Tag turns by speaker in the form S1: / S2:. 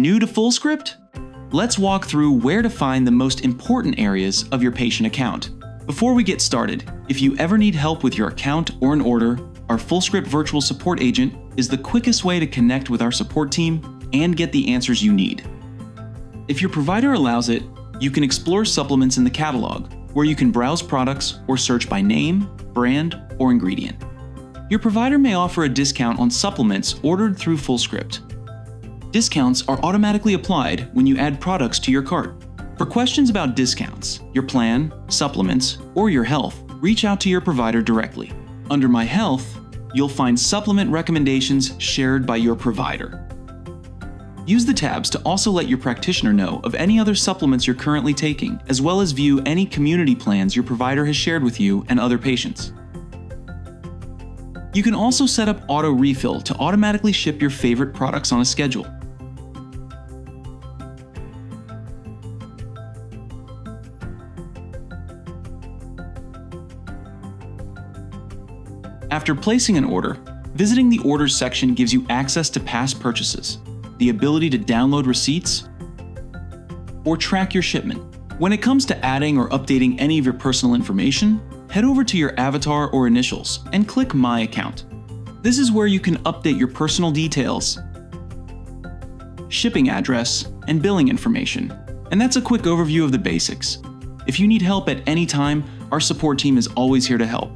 S1: New to Fullscript? Let's walk through where to find the most important areas of your patient account. Before we get started, if you ever need help with your account or an order, our Fullscript virtual support agent is the quickest way to connect with our support team and get the answers you need. If your provider allows it, you can explore supplements in the catalog, where you can browse products or search by name, brand, or ingredient. Your provider may offer a discount on supplements ordered through Fullscript. Discounts are automatically applied when you add products to your cart. For questions about discounts, your plan, supplements, or your health, reach out to your provider directly. Under My Health, you'll find supplement recommendations shared by your provider. Use the tabs to also let your practitioner know of any other supplements you're currently taking, as well as view any community plans your provider has shared with you and other patients. You can also set up auto refill to automatically ship your favorite products on a schedule. After placing an order, visiting the Orders section gives you access to past purchases, the ability to download receipts, or track your shipment. When it comes to adding or updating any of your personal information, head over to your avatar or initials and click My Account. This is where you can update your personal details, shipping address, and billing information. And that's a quick overview of the basics. If you need help at any time, our support team is always here to help.